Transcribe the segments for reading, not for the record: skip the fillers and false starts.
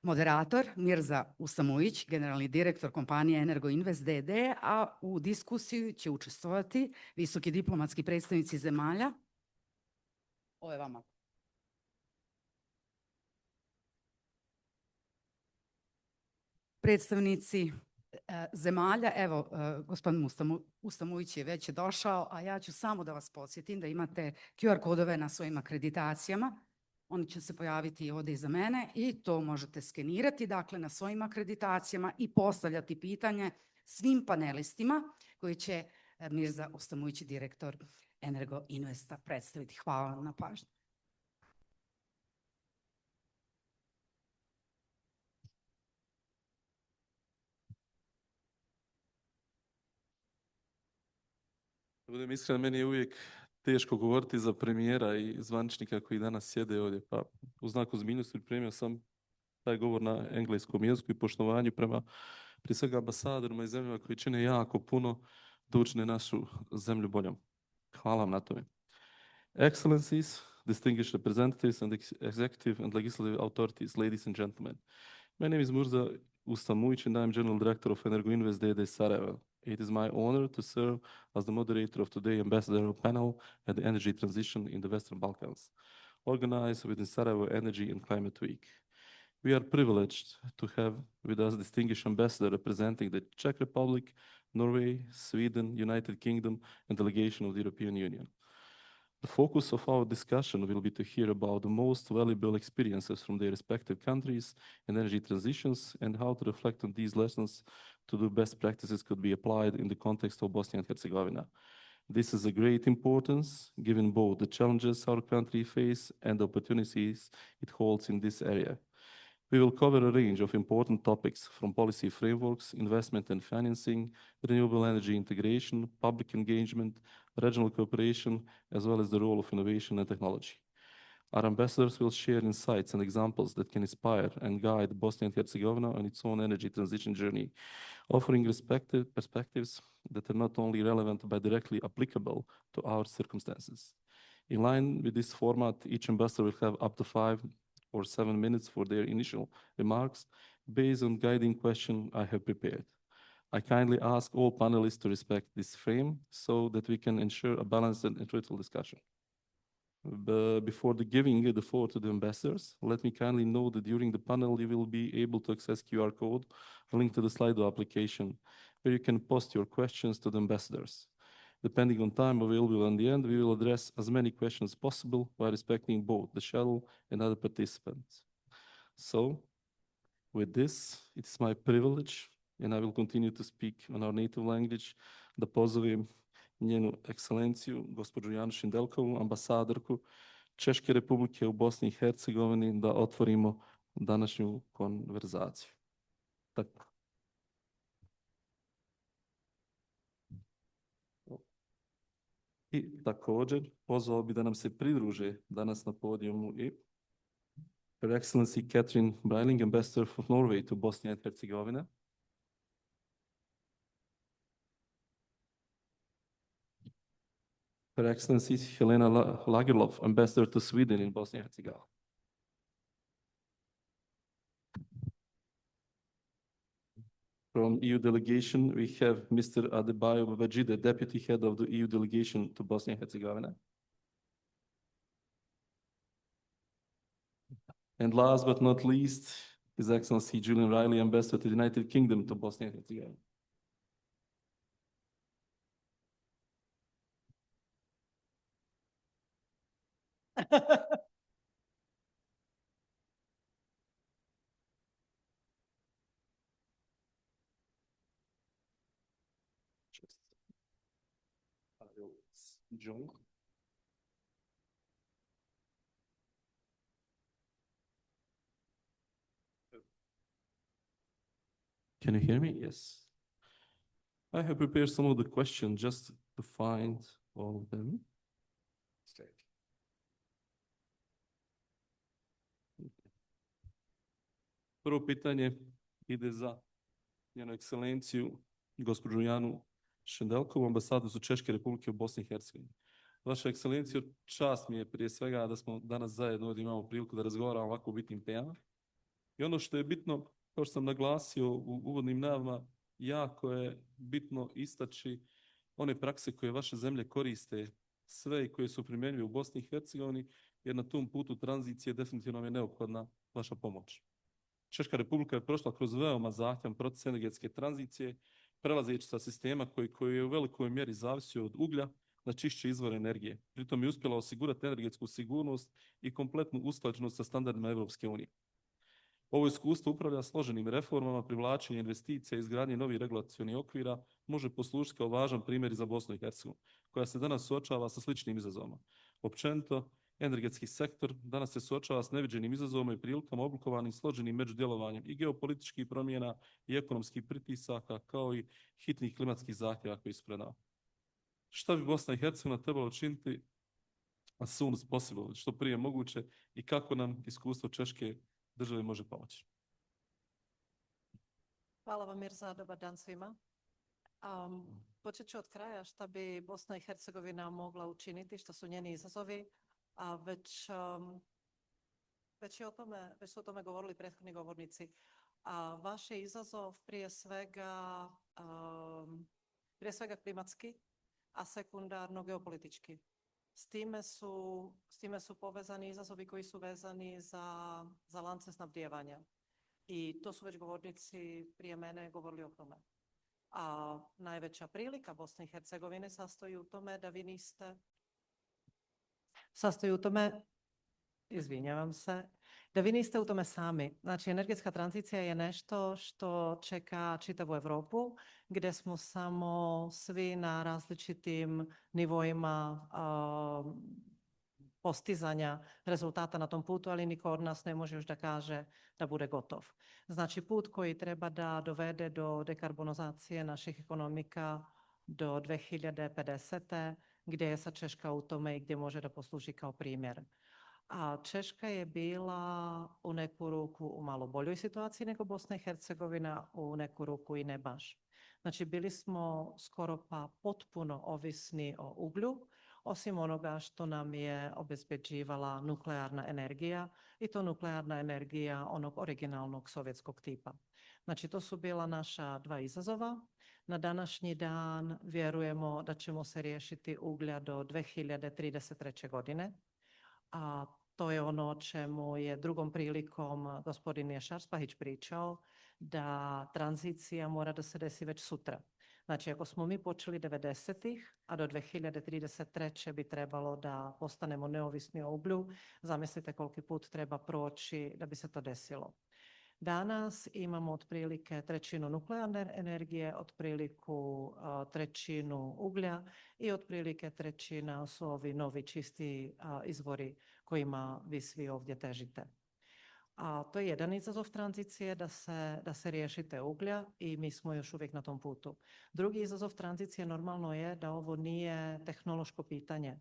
Moderator Mirza Ustamujić, generalni direktor kompanije Energoinvest d.d., a u diskusiji će učestvovati visoki diplomatski predstavnici zemalja. Ovo je vama. Predstavnici zemalja, evo, gospodin Ustamujić je već došao, a ja ću samo da vas podsjetim da imate QR kodove na svojim akreditacijama. Oni će se pojaviti ovdje iza mene i to možete skenirati, dakle, na svojim akreditacijama i postavljati pitanje svim panelistima koji će Mirza Ustamujić, direktor Energoinvesta, predstaviti. Hvala vam na pažnju. Da budem iskren, meni je uvijek teško govoriti za premijera i zvaničnika koji danas sjede ovdje, pa u znaku ozbiljnosti pripremio sam taj govor na engleskom jeziku i poštovanju prema prije svega ambasadorima i zemljama koji čine jako puno da učine našu zemlju boljom. Hvala vam na tome. Excellencies, distinguished representatives and executive and legislative authorities, ladies and gentlemen. My name is Mirza Ustamujić and I am General Director of Energoinvest d.d. Sarajevo. It is my honor to serve as the moderator of today's ambassador panel at the Energy Transition in the Western Balkans, organized within Sarajevo Energy and Climate Week. We are privileged to have with us distinguished ambassador representing the Czech Republic, Norway, Sweden, United Kingdom, and delegation of the European Union. The focus of our discussion will be to hear about the most valuable experiences from their respective countries in energy transitions and how to reflect on these lessons to do best practices could be applied in the context of Bosnia and Herzegovina. This is a great importance given both the challenges our country faces and the opportunities it holds in this area. We will cover a range of important topics from policy frameworks, investment and financing, renewable energy integration, public engagement, regional cooperation, as well as the role of innovation and technology. Our ambassadors will share insights and examples that can inspire and guide Bosnia and Herzegovina on its own energy transition journey, offering respective perspectives that are not only relevant but directly applicable to our circumstances. In line with this format, each ambassador will have up to 5 or 7 minutes for their initial remarks based on guiding question I have prepared. I kindly ask all panelists to respect this frame so that we can ensure a balanced and fruitful discussion. Before giving the floor to the ambassadors, let me kindly note that during the panel you will be able to access QR code linked to the Slido application where you can post your questions to the ambassadors. Depending on time available in the end, we will address as many questions as possible while respecting both the shadow and other participants. So, with this, it is my privilege, and I will continue to speak on our native language, da pozovem njenu ekscelenciju, gospođu Janu Šindelkovu, ambasadorku Češke republike u Bosni i Hercegovini, da otvorimo današnju konverzaciju. Tako. I također pozvao bi da nam se pridruže danas na podijumu i Her Excellency Kathrine, Reilly, Ambassador of Norway to Bosnia and Herzegovina. Her Excellency Helena Lagerlöf, Ambassador to Sweden in Bosnia and Herzegovina. From EU delegation, we have Mr. Adebayo Babajide, Deputy Head of the EU delegation to Bosnia and Herzegovina. And last but not least, His Excellency Julian Reilly, Ambassador to the United Kingdom to Bosnia and Herzegovina. Join. Can you hear me? Yes. I have prepared some of the questions just to find all of them. Prvo pitanje ide za njenu ekscelenciju, gospođu Janu Šindelkovu, ambasadoricu Češke republike u Bosni i Hercegovini. Vaša ekscelencijo, čast mi je prije svega da smo danas zajedno ovdje imamo priliku da razgovaramo o ovako bitnim temama. I ono što je bitno, kao što sam naglasio u uvodnim najavama, jako je bitno istaći one prakse koje vaše zemlje koriste sve i koje su primjenjive u Bosni i Hercegovini, jer na tom putu tranzicije definitivno je neophodna vaša pomoć. Češka republika je prošla kroz veoma zahtjevan proces energetske tranzicije, prelazeći sa sistema koji je u velikoj mjeri zavisio od uglja na čišće izvore energije. Pritom je uspjela osigurati energetsku sigurnost i kompletnu usklađenost sa standardima Europske unije. Ovo iskustvo upravlja složenim reformama, privlačenje investicija i izgradnje novih regulacionih okvira može poslužiti kao važan primjer i za Bosnu i Hercegovinu, koja se danas suočava sa sličnim izazovima. Općenito, energetski sektor danas se suočava s neviđenim izazovima i prilikama oblikovanim složenim međudjelovanjem i geopolitičkih promjena i ekonomskih pritisaka, kao i hitnih klimatskih zahtjeva koji su pred nama. Šta bi Bosna i Hercegovina trebalo učiniti as soon as possible, što prije moguće, i kako nam iskustvo Češke države može pomoći? Hvala vam, Mirza, dobar dan svima. Počet ću od kraja šta bi Bosna i Hercegovina mogla učiniti, što su njeni izazovi, a već su o tome govorili prethodni govornici. Vaš je izazov prije svega klimatski, a sekundarno geopolitički. S time su povezani izazovi koji su vezani za lance snabdijevanja. I to su već govornici prije mene govorili o tome. A najveća prilika Bosne i Hercegovine sastoji u tome da vi niste... da vi niste u tome sami. Znači, energetska tranzicija je nešto što čeka čitavu Europu, gdje smo samo svi na različitim nivoima postizanja rezultata na tom putu, ali niko od nas ne može još da kaže da bude gotov. Znači, put koji treba da dovede do dekarbonizacije naših ekonomika do 2050. gdje je sad Češka u tome i gdje može da posluži kao primjer. A Češka je bila u neku ruku u malo boljoj situaciji nego Bosna i Hercegovina, u neku ruku i ne baš. Znači, bili smo skoro pa potpuno ovisni o uglju, osim onoga što nam je obezbeđivala nuklearna energija, i to nuklearna energija onog originalnog sovjetskog tipa. Znači, to su bila naša dva izazova. Na današnji dan vjerujemo da ćemo se riješiti uglja do 2033. godine. A to je ono o čemu je drugom prilikom gospodin 𝙎𝙀𝘾𝙒 pričao, da tranzicija mora da se desi već sutra. Znači, ako smo mi počeli 90-ih, a do 2033. bi trebalo da postanemo neovisni o uglju, zamislite koliki put treba proći da bi se to desilo. Danas imamo otprilike trećinu nuklearne energije, otpriliku trećinu uglja i otprilike trećina su ovi novi čisti izvori kojima vi svi ovdje težite. A to je jedan izazov tranzicije, da se riješite uglja, i mi smo još uvijek na tom putu. Drugi izazov tranzicije normalno je da ovo nije tehnološko pitanje.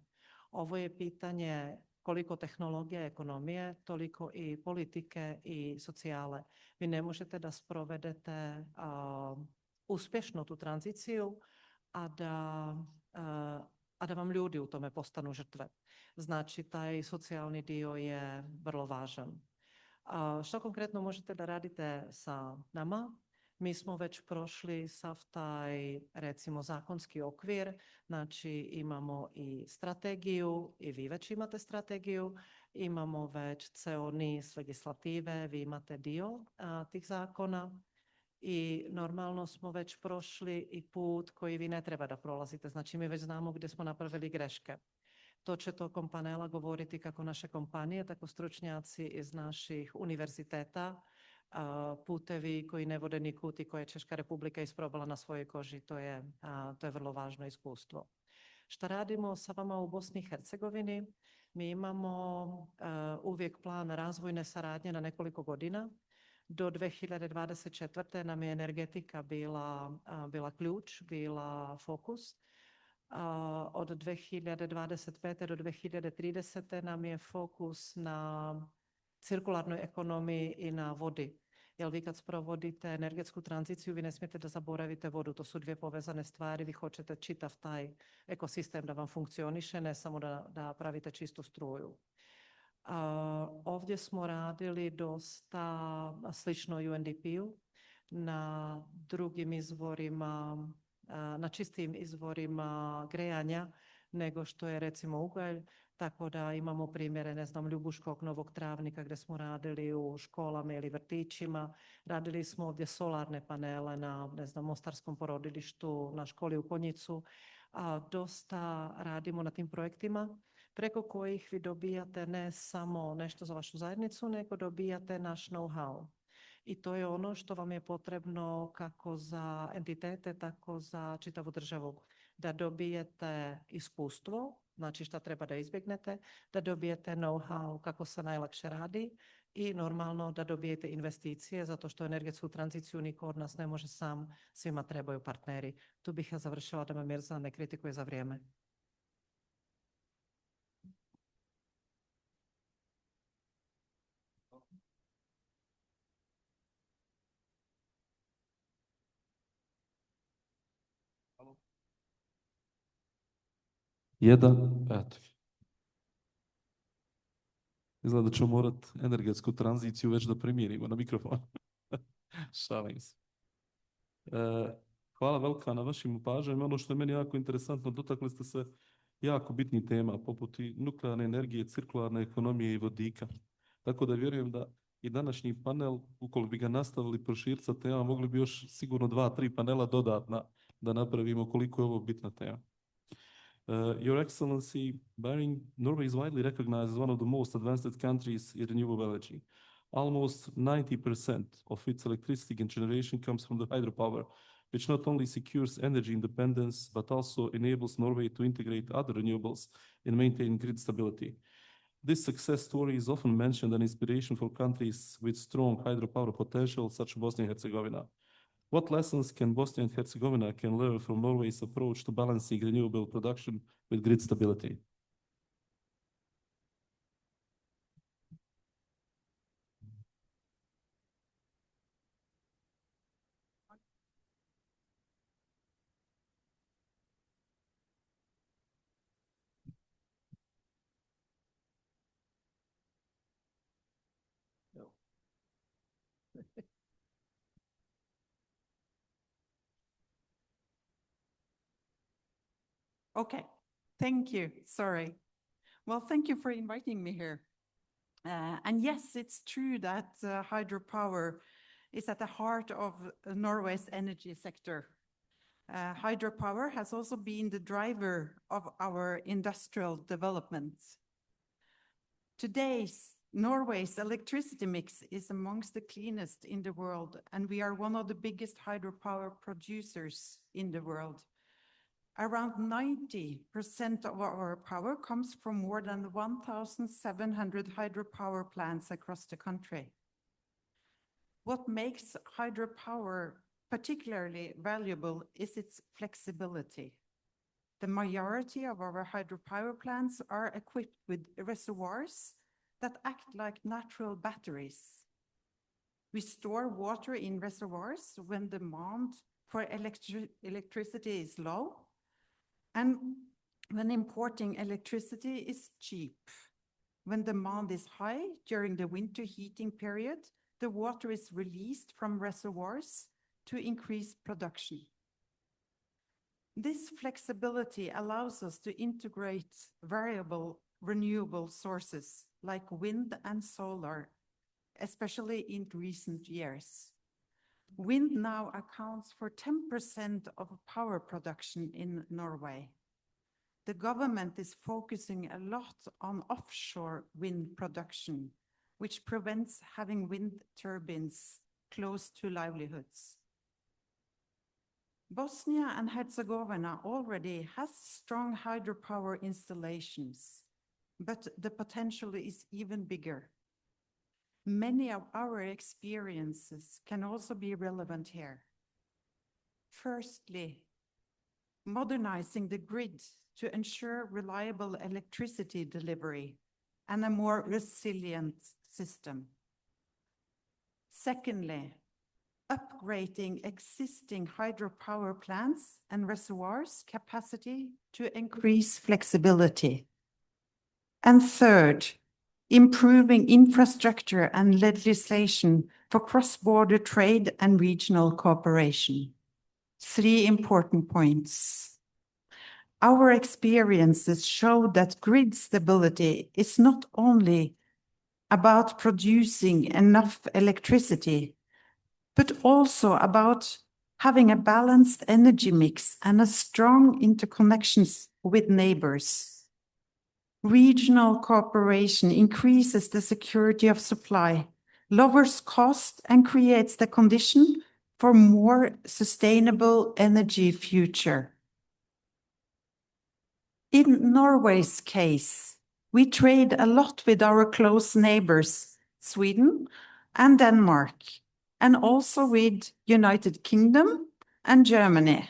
Ovo je pitanje koliko tehnologija i ekonomije, toliko i politike i socijale. Vi ne možete da sprovedete uspješno tu tranziciju, a da vam ljudi u tome postanu žrtve. Znači, taj socijalni dio je vrlo važan. Što konkretno možete da radite sa nama? Mi smo već prošli sav taj, recimo, zakonski okvir, znači imamo i strategiju, i vi već imate strategiju, imamo već ceo niz legislative, vi imate dio tih zakona, i normalno smo već prošli i put koji vi ne treba da prolazite. Znači, mi već znamo gdje smo napravili greške. To će tokom panela govoriti kako naše kompanije, tako stručnjaci iz naših univerziteta, putevi koji ne vode nikud i koje je Češka republika isprobala na svojoj koži. To je vrlo važno iskustvo. Šta radimo sa vama u Bosni i Hercegovini? Mi imamo uvijek plan razvojne saradnje na nekoliko godina. Do 2024. nam je energetika bila ključ, bila fokus. Od 2025. do 2030. nam je fokus na cirkularnoj ekonomiji i na vodi. Jer vi kad sprovodite energetsku tranziciju, vi ne smijete da zaboravite vodu. To su dvije povezane stvari. Vi hoćete čitav taj ekosistem da vam funkcioniše, ne samo da pravite čistu struju. Ovdje smo radili dosta slično UNDP-u na drugim izvorima, na čistim izvorima grejanja nego što je recimo ugalj, tako da imamo primjere, ne znam, Ljubuškog, Novog Travnika gdje smo radili u školama ili vrtićima. Radili smo ovdje solarne panele na, ne znam, Mostarskom porodilištu, na školi u Konjicu. Dosta radimo na tim projektima preko kojih vi dobijate ne samo nešto za vašu zajednicu, nego dobijate naš know-how. I to je ono što vam je potrebno kako za entitete, tako za čitavu državu. Da dobijete iskustvo, znači šta treba da izbjegnete, da dobijete know-how kako se najlakše radi i normalno da dobijete investicije, zato što energetsku tranziciju niko od nas ne može sam, svima trebaju partneri. Tu bih ja završila da me Mirza ne kritikuje za vrijeme. Jedan, eto. Izgleda da ćemo morat energetsku tranziciju već da primijenimo na mikrofon. Šalim se. Hvala velika na vašim opažanjima. Ono što je meni jako interesantno, dotakli ste se jako bitnih tema, poput i nuklearne energije, cirkularne ekonomije i vodika. Tako da vjerujem da i današnji panel, ukoliko bi ga nastavili proširiti sa tema, mogli bi još sigurno 2-3 panela dodatna da napravimo koliko je ovo bitna tema. Your Excellency, Biering, Norway is widely recognized as one of the most advanced countries in renewable energy. Almost 90% of its electricity generation comes from the hydropower, which not only secures energy independence, but also enables Norway to integrate other renewables and maintain grid stability. This success story is often mentioned an inspiration for countries with strong hydropower potential, such as Bosnia and Herzegovina. What lessons can Bosnia and Herzegovina can learn from Norway's approach to balancing renewable production with grid stability? Okay, thank you. Sorry. Well, thank you for inviting me here. And yes, it's true that hydropower is at the heart of Norway's energy sector. Hydropower has also been the driver of our industrial development. Today's Norway's electricity mix is amongst the cleanest in the world, and we are one of the biggest hydropower producers in the world. Around 90% of our power comes from more than 1,700 hydropower plants across the country. What makes hydropower particularly valuable is its flexibility. The majority of our hydropower plants are equipped with reservoirs that act like natural batteries. We store water in reservoirs when demand for electricity is low, and when importing electricity is cheap. When demand is high during the winter heating period, the water is released from reservoirs to increase production. This flexibility allows us to integrate variable renewable sources like wind and solar, especially in recent years. Wind now accounts for 10% of power production in Norway. The government is focusing a lot on offshore wind production, which prevents having wind turbines close to livelihoods. Bosnia and Herzegovina already has strong hydropower installations, but the potential is even bigger. Many of our experiences can also be relevant here. Firstly, modernizing the grid to ensure reliable electricity delivery and a more resilient system. Secondly, upgrading existing hydropower plants and reservoirs capacity to increase flexibility. And third, improving infrastructure and legislation for cross-border trade and regional cooperation. 3 important points. Our experiences show that grid stability is not only about producing enough electricity, but also about having a balanced energy mix and a strong interconnections with neighbors. Regional cooperation increases the security of supply, lowers cost, and creates the condition for more sustainable energy future. In Norway's case, we trade a lot with our close neighbors, Sweden and Denmark, and also with United Kingdom and Germany.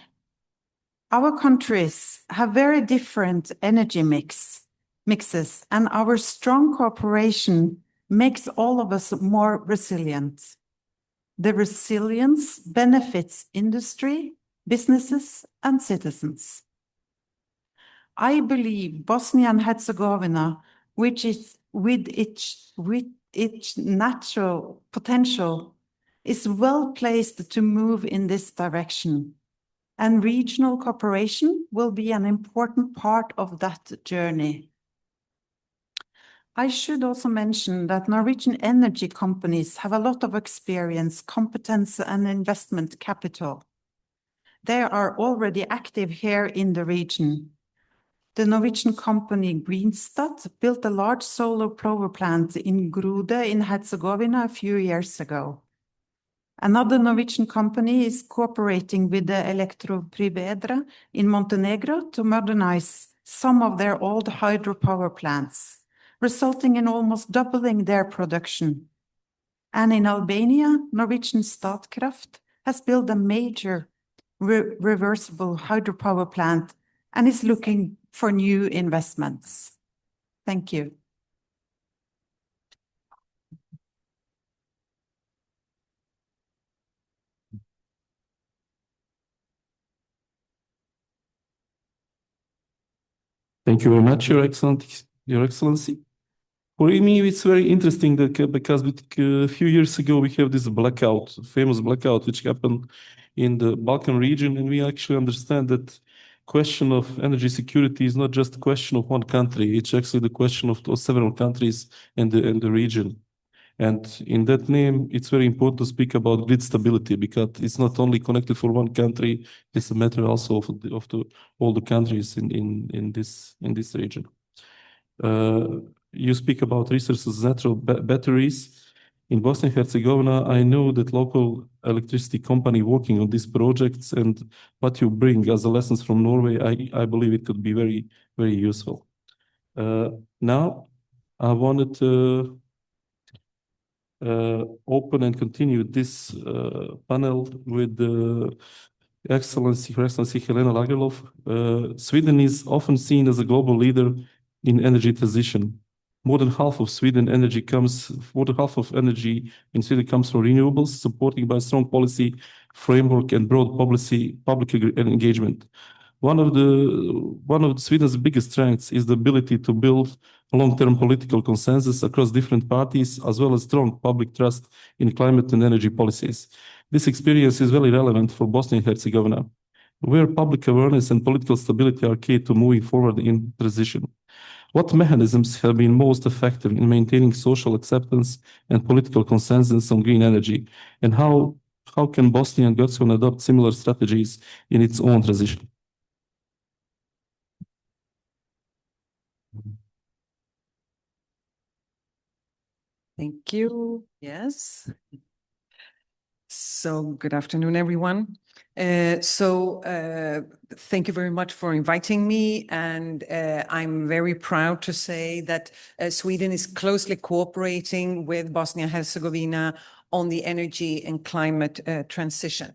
Our countries have very different energy mixes, and our strong cooperation makes all of us more resilient. The resilience benefits industry, businesses, and citizens. I believe Bosnia and Herzegovina, with its natural potential, is well placed to move in this direction, and regional cooperation will be an important part of that journey. I should also mention that Norwegian energy companies have a lot of experience, competence, and investment capital. They are already active here in the region. The Norwegian company Greenstat built a large solar power plant in Grude in Herzegovina a few years ago. Another Norwegian company is cooperating with the Elektroprivreda in Montenegro to modernize some of their old hydropower plants, resulting in almost doubling their production. And in Albania, Norwegian Statkraft has built a major reversible hydropower plant and is looking for new investments. Thank you. Thank you very much, Your Excellency. For me, it's very interesting that because a few years ago we have this blackout, famous blackout, which happened in the Balkan region, and we actually understand that question of energy security is not just a question of one country; it's actually the question of several countries in the region. And in that name, it's very important to speak about grid stability because it's not only connected for one country; it's a matter also of all the countries in this region. You speak about resources, natural batteries. In Bosnia and Herzegovina, I know that local electricity company working on these projects, and what you bring as a lessons from Norway, I believe it could be very, very useful. Now, I wanted to open and continue this panel with Her Excellency Helena Lagerlöf. Sweden is often seen as a global leader in energy transition. More than half of energy in Sweden comes from renewables, supported by strong policy framework and broad public engagement. One of Sweden's biggest strengths is the ability to build a long-term political consensus across different parties, as well as strong public trust in climate and energy policies. This experience is very relevant for Bosnia and Herzegovina, where public awareness and political stability are key to moving forward in transition. What mechanisms have been most effective in maintaining social acceptance and political consensus on green energy? And how can Bosnia and Herzegovina adopt similar strategies in its own transition? Thank you. Yes. So good afternoon, everyone. Thank you very much for inviting me, and I'm very proud to say that Sweden is closely cooperating with Bosnia and Herzegovina on the energy and climate transition.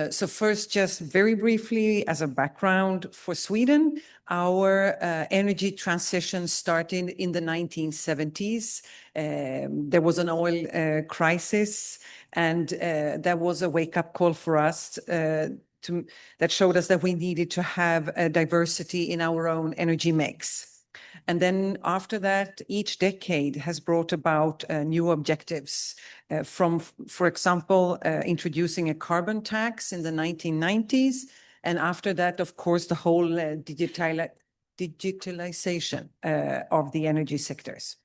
So first, just very briefly, as a background for Sweden, our energy transition started in the 1970s. There was an oil crisis, and that was a wake-up call for us that showed us that we needed to have a diversity in our own energy mix. And then after that, each decade has brought about new objectives from, for example, introducing a carbon tax in the 1990s. And after that, of course, the whole digitalization of the energy sectors.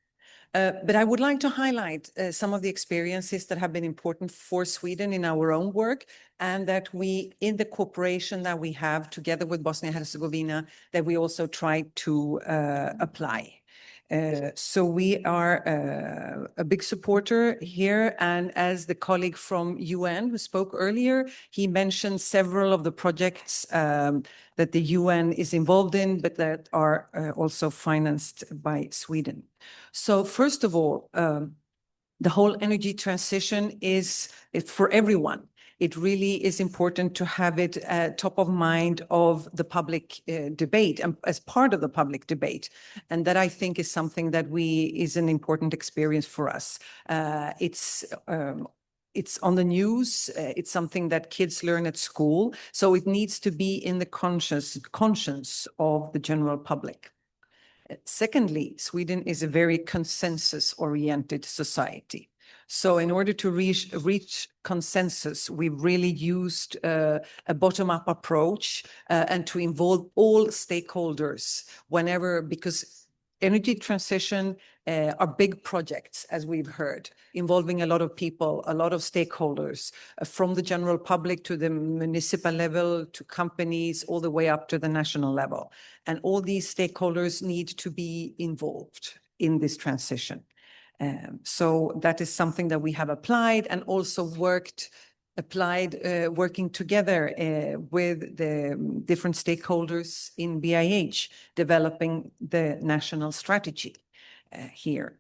But I would like to highlight some of the experiences that have been important for Sweden in our own work, and that we, in the cooperation that we have together with Bosnia and Herzegovina, that we also try to apply. So we are a big supporter here, and as the colleague from UN who spoke earlier, he mentioned several of the projects that the UN is involved in, but that are also financed by Sweden. So first of all, the whole energy transition is for everyone. It really is important to have it top of mind of the public debate and as part of the public debate. And that, I think, is something that is an important experience for us. It's on the news. It's something that kids learn at school. So it needs to be in the conscience of the general public. Secondly, Sweden is a very consensus-oriented society. So in order to reach consensus, we've really used a bottom-up approach and to involve all stakeholders because energy transition are big projects, as we've heard, involving a lot of people, a lot of stakeholders, from the general public to the municipal level, to companies, all the way up to the national level. And all these stakeholders need to be involved in this transition. So that is something that we have applied and also working together with the different stakeholders in BIH, developing the national strategy here.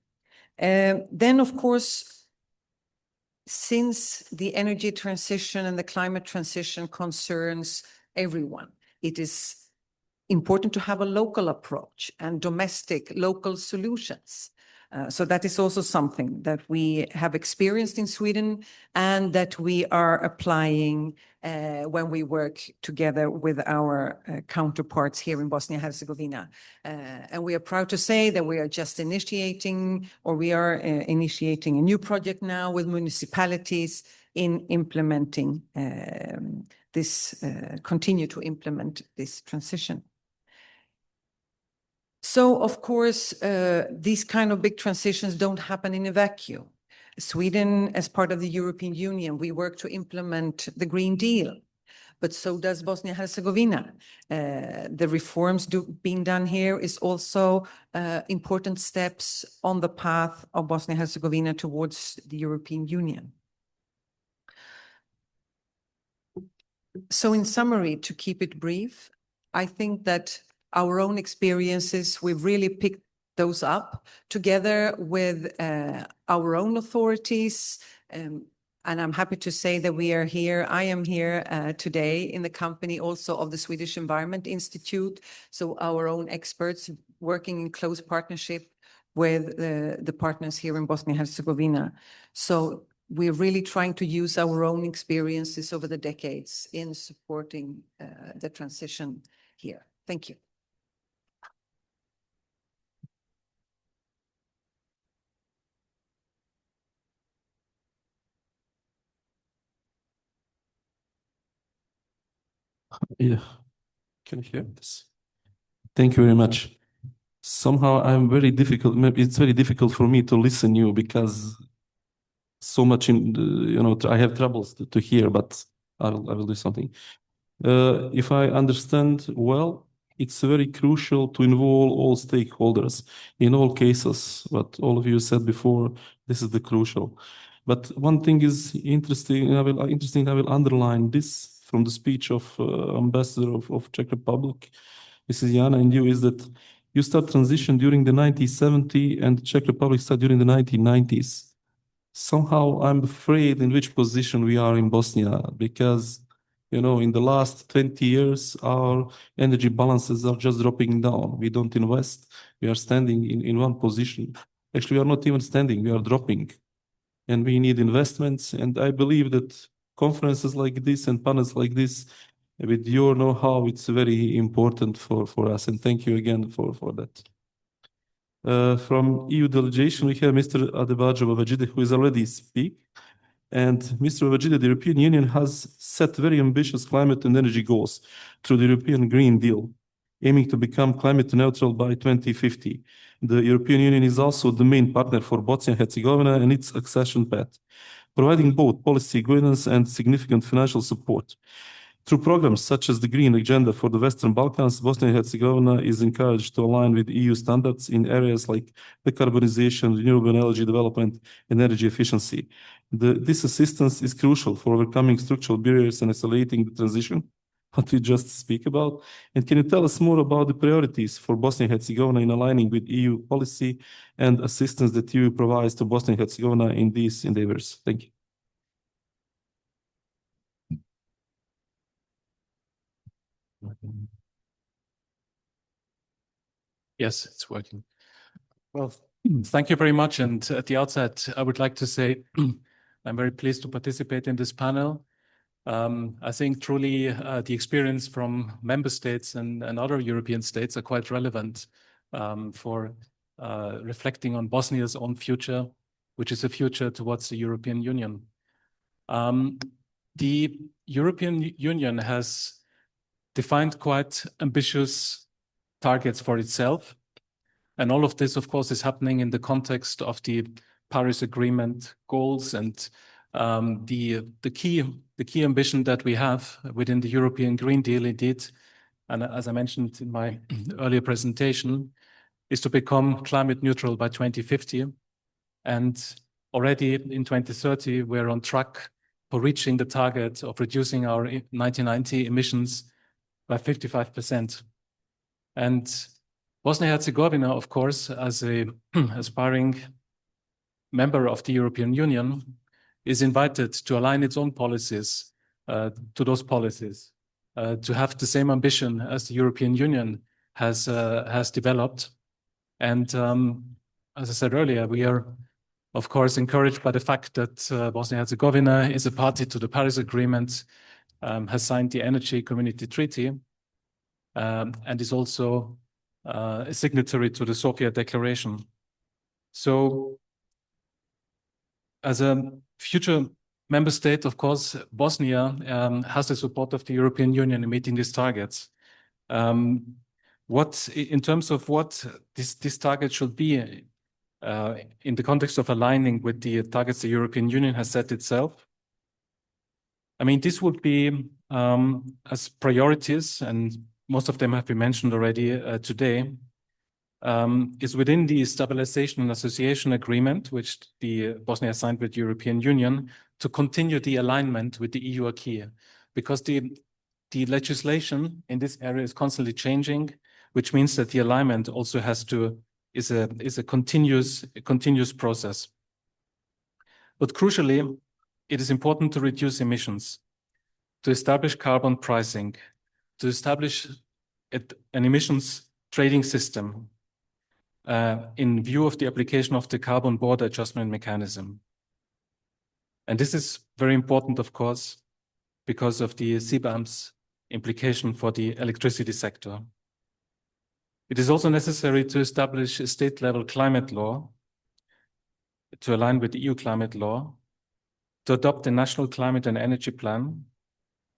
Then, of course, since the energy transition and the climate transition concerns everyone, it is important to have a local approach and domestic local solutions. So that is also something that we have experienced in Sweden and that we are applying when we work together with our counterparts here in Bosnia and Herzegovina. And we are proud to say that we are just initiating a new project now with municipalities in implementing continue to implement this transition. So, of course, these kind of big transitions don't happen in a vacuum. Sweden, as part of the European Union, we work to implement the Green Deal, but so does Bosnia and Herzegovina. The reforms being done here is also important steps on the path of Bosnia and Herzegovina towards the European Union. So in summary, to keep it brief, I think that our own experiences, we've really picked those up together with our own authorities. And I'm happy to say that I am here today in the company also of the Swedish Environment Institute. So our own experts working in close partnership with the partners here in Bosnia and Herzegovina. So we're really trying to use our own experiences over the decades in supporting the transition here. Thank you. Yeah, can you hear this? Thank you very much. Somehow maybe it's very difficult for me to listen you because so much I have troubles to hear, but I will do something. If I understand well, it's very crucial to involve all stakeholders in all cases. What all of you said before, this is the crucial. But one thing is interesting. I will underline this from the speech of Ambassador of Czech Republic, Mrs. Jana, and you, is that you start transition during the 1970s and the Czech Republic started during the 1990s. Somehow I'm afraid in which position we are in Bosnia because, in the last 20 years, our energy balances are just dropping down. We don't invest. We are standing in one position. Actually, we are not even standing. We are dropping. And we need investments. And I believe that conferences like this and panels like this, with your know-how, it's very important for us. And thank you again for that. From EU delegation, we have Mr. Adebayo Babajide, who is already speak. And Mr. Babajide, the European Union has set very ambitious climate and energy goals through the European Green Deal, aiming to become climate neutral by 2050. The European Union is also the main partner for Bosnia and Herzegovina and its accession path, providing both policy guidance and significant financial support. Through programs such as the Green Agenda for the Western Balkans, Bosnia and Herzegovina is encouraged to align with EU standards in areas like decarbonization, renewable energy development, and energy efficiency. This assistance is crucial for overcoming structural barriers and accelerating the transition, what we just speak about. And can you tell us more about the priorities for Bosnia and Herzegovina in aligning with EU policy and assistance that EU provides to Bosnia and Herzegovina in these endeavors? Thank you. Yes, it's working. Well, thank you very much. And at the outset, I would like to say I'm very pleased to participate in this panel. I think truly the experience from member states and other European states are quite relevant for reflecting on Bosnia's own future, which is a future towards the European Union. The European Union has defined quite ambitious targets for itself. And all of this, of course, is happening in the context of the Paris Agreement goals and the key ambition that we have within the European Green Deal indeed, and as I mentioned in my earlier presentation, is to become climate neutral by 2050. And already in 2030, we're on track for reaching the target of reducing our 1990 emissions by 55%. And Bosnia-Herzegovina, of course, as an aspiring member of the European Union, is invited to align its own policies to those policies, to have the same ambition as the European Union has developed. And as I said earlier, we are, of course, encouraged by the fact that Bosnia-Herzegovina is a party to the Paris Agreement, has signed the Energy Community Treaty, and is also a signatory to the Sofia Declaration. So, as a future member state, of course, Bosnia has the support of the European Union in meeting these targets. In terms of what this target should be in the context of aligning with the targets the European Union has set itself, I mean, this would be as priorities, and most of them have been mentioned already today, is within the Stabilization and Association Agreement, which the Bosnia signed with the European Union, to continue the alignment with the EU acquis, because the legislation in this area is constantly changing, which means that the alignment also is a continuous process. But crucially, it is important to reduce emissions, to establish carbon pricing, to establish an emissions trading system in view of the application of the carbon border adjustment mechanism. And this is very important, of course, because of the CBAM's implication for the electricity sector. It is also necessary to establish a state-level climate law to align with the EU climate law, to adopt a national climate and energy plan.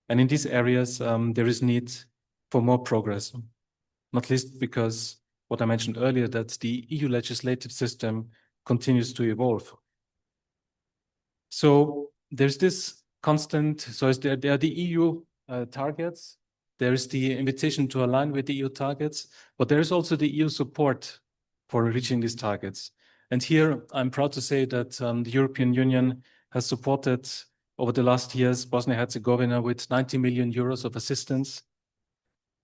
And in these areas, there is need for more progress, not least because what I mentioned earlier, that the EU legislative system continues to evolve. So there's this constant, so there are the EU targets, there is the invitation to align with the EU targets, but there is also the EU support for reaching these targets. And here I'm proud to say that the European Union has supported over the last years Bosnia-Herzegovina with 90 million euros of assistance.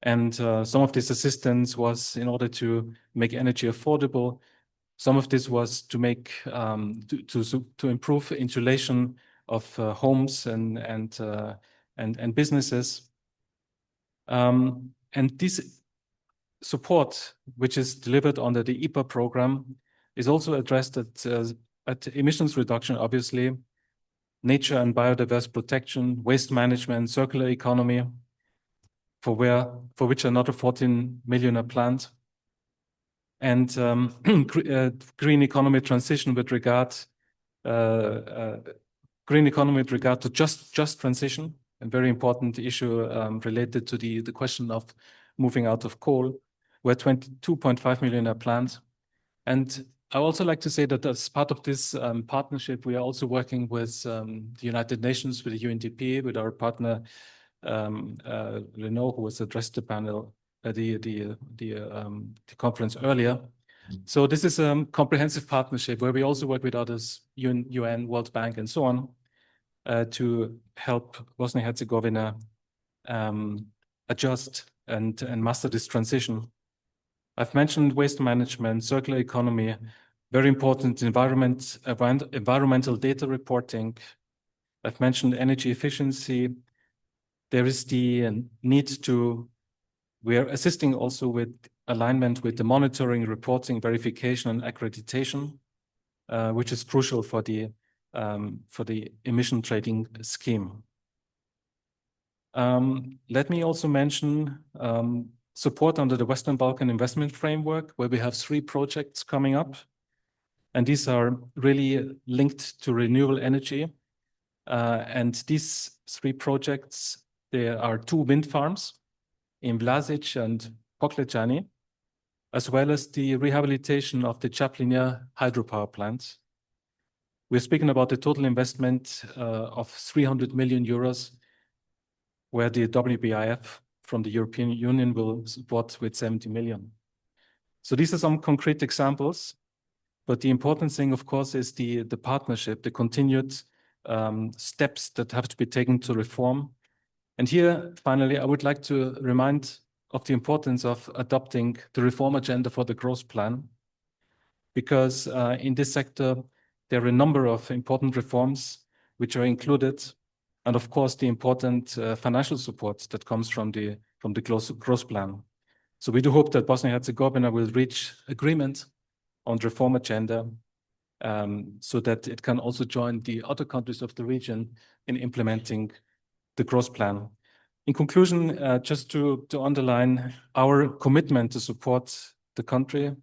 And some of this assistance was in order to make energy affordable. Some of this was to make to improve insulation of homes and businesses. And this support, which is delivered under the IPA program, is also addressed at emissions reduction, obviously, nature and biodiverse protection, waste management, circular economy, for which another 14 million are planned. and green economy transition with regard to just transition, a very important issue related to the question of moving out of coal, where 22.5 million are planned. And I also like to say that as part of this partnership, we are also working with the United Nations, with the UNDP, with our partner Renault, who was addressed the panel, the conference earlier. So this is a comprehensive partnership where we also work with others, UN, World Bank, and so on, to help Bosnia and Herzegovina adjust and master this transition. I've mentioned waste management, circular economy, very important environmental data reporting. I've mentioned energy efficiency. There is the need to, we are assisting also with alignment with the monitoring, reporting, verification, and accreditation, which is crucial for the emission trading scheme. Let me also mention support under the Western Balkan Investment Framework, where we have 3 projects coming up. And these are really linked to renewable energy. And these 3 projects, there are 2 wind farms in 𝙎𝙀𝘾𝙒 and 𝙎𝙀𝘾𝙒, as well as the rehabilitation of the 𝙎𝙀𝘾𝙒 hydropower plant. We're speaking about a total investment of 300 million euros, where the WBIF from the European Union will support with 70 million. So these are some concrete examples, but the important thing, of course, is the partnership, the continued steps that have to be taken to reform. And here, finally, I would like to remind of the importance of adopting the reform agenda for the growth plan, because in this sector, there are a number of important reforms which are included, and of course, the important financial support that comes from the growth plan. So we do hope that Bosnia and Herzegovina will reach agreement on the reform agenda, so that it can also join the other countries of the region in implementing the growth plan. In conclusion, just to underline our commitment to support the country,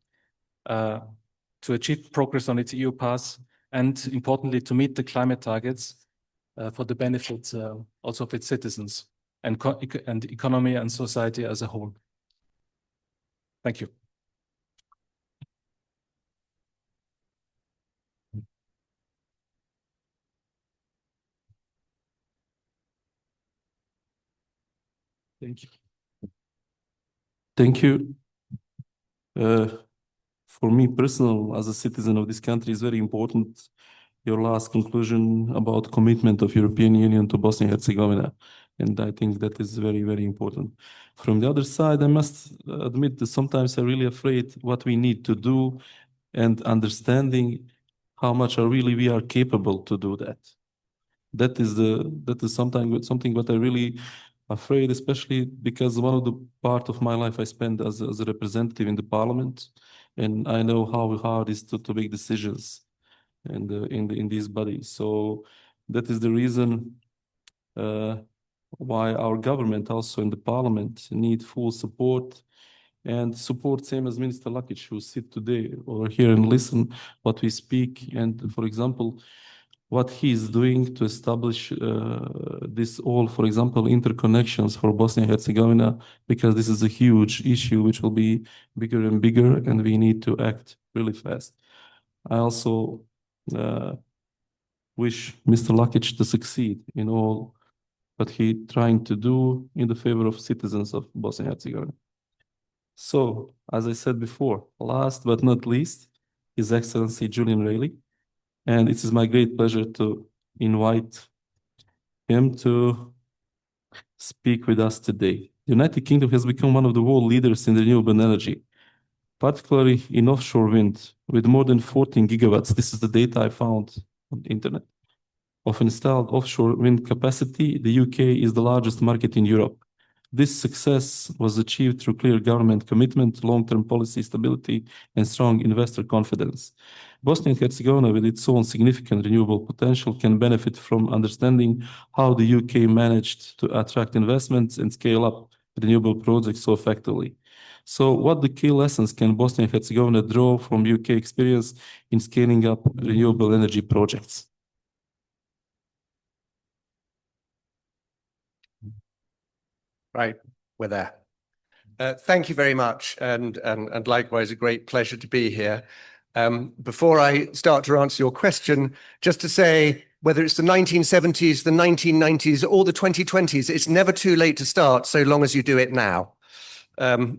to achieve progress on its EU path, and importantly, to meet the climate targets for the benefit also of its citizens and economy and society as a whole. Thank you. Thank you. Thank you. For me personal, as a citizen of this country, is very important your last conclusion about commitment of European Union to Bosnia and Herzegovina. And I think that is very, very important. From the other side, I must admit that sometimes I'm really afraid what we need to do and understanding how much we are capable to do that. That is something what I really afraid, especially because one of the part of my life I spent as a representative in the parliament, and I know how hard it is to make decisions in these bodies. So that is the reason why our government also in the parliament need full support, and support same as Minister Lakić, who sit today over here and listen what we speak, and for example what he is doing to establish this all, for example, interconnections for Bosnia and Herzegovina, because this is a huge issue which will be bigger and bigger, and we need to act really fast. I also wish Mr. Lakić to succeed in all what he trying to do in the favor of citizens of Bosnia and Herzegovina. So, as I said before, last but not least, His Excellency Julian Reilly. And it is my great pleasure to invite him to speak with us today. The United Kingdom has become one of the world leaders in renewable energy, particularly in offshore wind, with more than 14 gigawatts. This is the data I found on the internet of installed offshore wind capacity. The UK is the largest market in Europe. This success was achieved through clear government commitment, long-term policy stability, and strong investor confidence. Bosnia and Herzegovina, with its own significant renewable potential, can benefit from understanding how the UK managed to attract investments and scale up renewable projects so effectively. So what the key lessons can Bosnia and Herzegovina draw from UK experience in scaling up renewable energy projects? Right, we're there. Thank you very much, and likewise a great pleasure to be here. Before I start to answer your question, just to say, whether it's the 1970s, the 1990s, or the 2020s, it's never too late to start, so long as you do it now.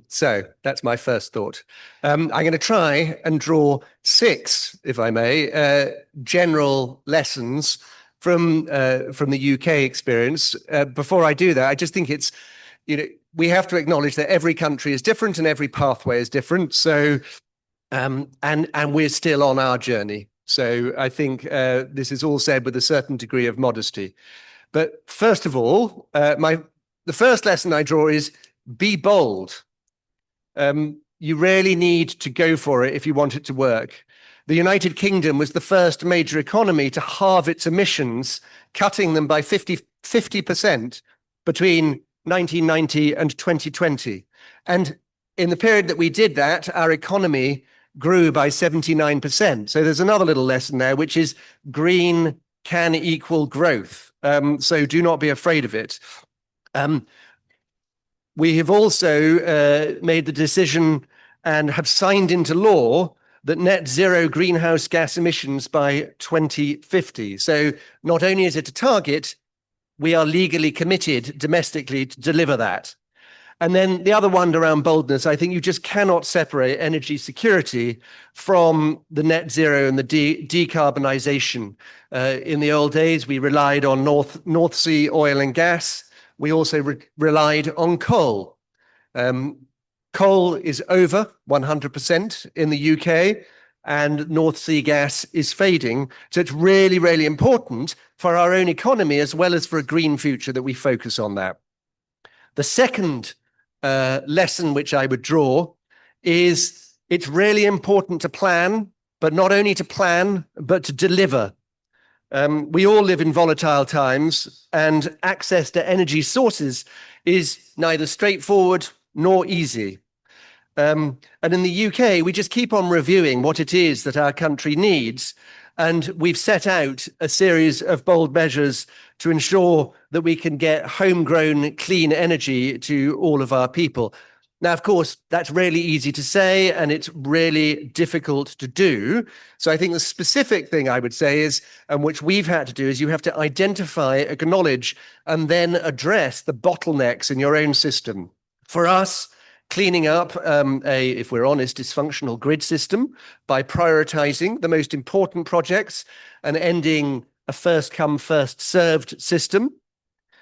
So that's my first thought. I'm going to try and draw 6, if I may, general lessons from the UK experience. Before I do that, I just think it's, we have to acknowledge that every country is different and every pathway is different. So, and we're still on our journey. So I think this is all said with a certain degree of modesty. But first of all, the first lesson I draw is be bold. You really need to go for it if you want it to work. The United Kingdom was the first major economy to halve its emissions, cutting them by 50% between 1990 and 2020. And in the period that we did that, our economy grew by 79%. So there's another little lesson there, which is green can equal growth. So do not be afraid of it. We have also made the decision and have signed into law that net zero greenhouse gas emissions by 2050. So not only is it a target, we are legally committed domestically to deliver that. And then the other one around boldness, I think you just cannot separate energy security from the net zero and the decarbonization. In the old days, we relied on North Sea oil and gas. We also relied on coal. Coal is over 100% in the UK, and North Sea gas is fading. So it's really, really important for our own economy as well as for a green future that we focus on that. The second lesson which I would draw is it's really important to plan, but not only to plan, but to deliver. We all live in volatile times, and access to energy sources is neither straightforward nor easy. And in the UK, we just keep on reviewing what it is that our country needs. And we've set out a series of bold measures to ensure that we can get homegrown clean energy to all of our people. Now, of course, that's really easy to say, and it's really difficult to do. So I think the specific thing I would say is, and which we've had to do, is you have to identify, acknowledge, and then address the bottlenecks in your own system. For us, cleaning up if we're honest, dysfunctional grid system by prioritizing the most important projects and ending a first-come, first-served system.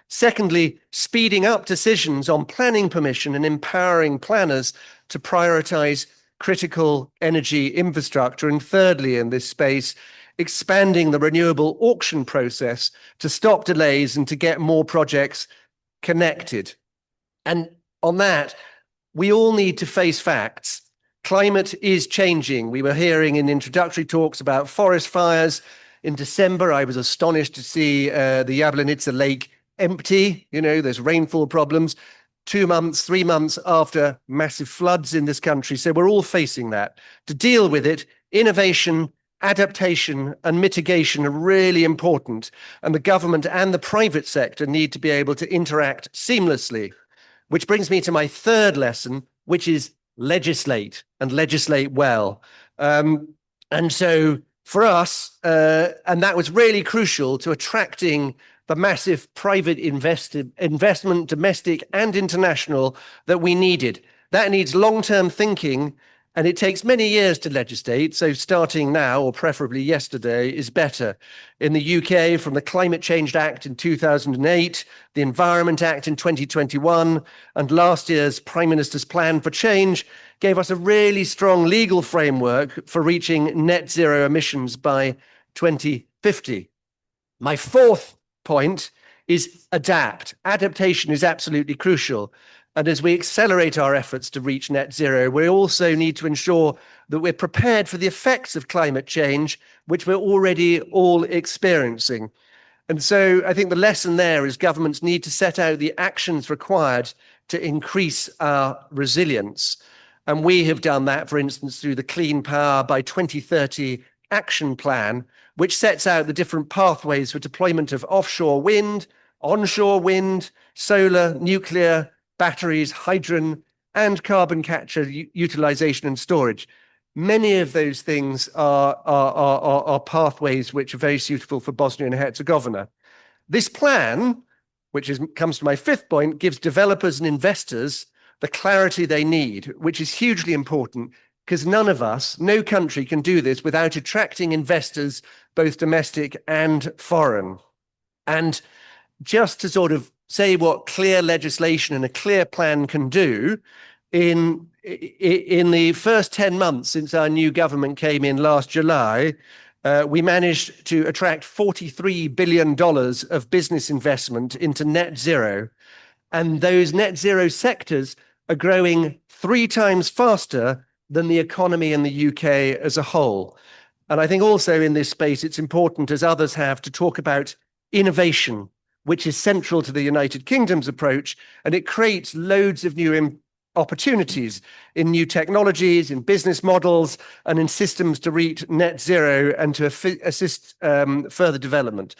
Secondly, speeding up decisions on planning permission and empowering planners to prioritize critical energy infrastructure. And thirdly, in this space, expanding the renewable auction process to stop delays and to get more projects connected. And on that, we all need to face facts. Climate is changing. We were hearing in introductory talks about forest fires. In December, I was astonished to see the 𝙎𝙀𝘾𝙒 lake empty. There's rainfall problems 2 months, 3 months after massive floods in this country. So we're all facing that. To deal with it, innovation, adaptation, and mitigation are really important. And the government and the private sector need to be able to interact seamlessly. Which brings me to my third lesson, which is legislate and legislate well. And so for us, and that was really crucial to attracting the massive private investment, domestic and international, that we needed. That needs long-term thinking, and it takes many years to legislate. So starting now, or preferably yesterday, is better. In the UK, from the Climate Change Act in 2008, the Environment Act in 2021, and last year's Prime Minister's Plan for Change gave us a really strong legal framework for reaching net zero emissions by 2050. My fourth point is adapt. Adaptation is absolutely crucial. And as we accelerate our efforts to reach net zero, we also need to ensure that we're prepared for the effects of climate change, which we're already all experiencing. And so I think the lesson there is governments need to set out the actions required to increase our resilience. And we have done that, for instance, through the Clean Power by 2030 action plan, which sets out the different pathways for deployment of offshore wind, onshore wind, solar, nuclear, batteries, hydrogen, and carbon capture, utilization and storage. Many of those things are pathways which are very suitable for Bosnia and Herzegovina. This plan, which comes to my fifth point, gives developers and investors the clarity they need, which is hugely important because none of us, no country can do this without attracting investors, both domestic and foreign. And just to sort of say what clear legislation and a clear plan can do, in the first 10 months since our new government came in last July, we managed to attract $43 billion of business investment into net zero. And those net zero sectors are growing 3 times faster than the economy in the UK as a whole. And I think also in this space, it's important, as others have, to talk about innovation, which is central to the United Kingdom's approach, and it creates loads of new opportunities in new technologies, in business models, and in systems to reach net zero and to assist further development.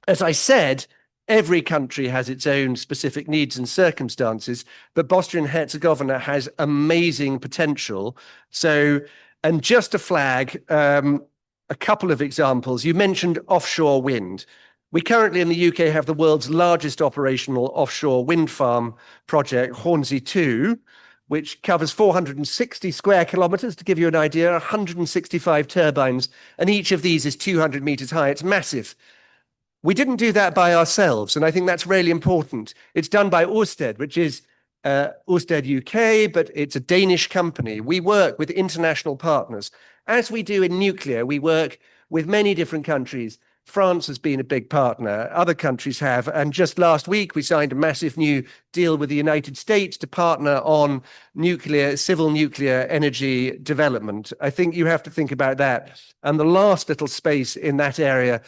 As I said, every country has its own specific needs and circumstances, but Bosnia and Herzegovina has amazing potential. So, and just to flag a couple of examples, you mentioned offshore wind. We currently in the UK have the world's largest operational offshore wind farm project, Hornsea 2, which covers 460 square kilometers, to give you an idea, 165 turbines, and each of these is 200 meters high. It's massive. We didn't do that by ourselves, and I think that's really important. It's done by Ørsted, which is Ørsted UK, but it's a Danish company. We work with international partners. As we do in nuclear, we work with many different countries. France has been a big partner, other countries have, and just last week we signed a massive new deal with the United States to partner on civil nuclear energy development. I think you have to think about that. And the last little space in that area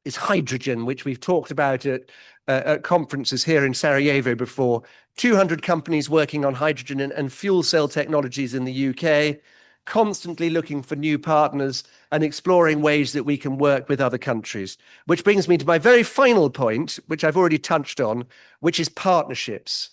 is hydrogen, which we've talked about at conferences here in Sarajevo before. 200 companies working on hydrogen and fuel cell technologies in the UK, constantly looking for new partners and exploring ways that we can work with other countries. Which brings me to my very final point, which I've already touched on, which is partnerships.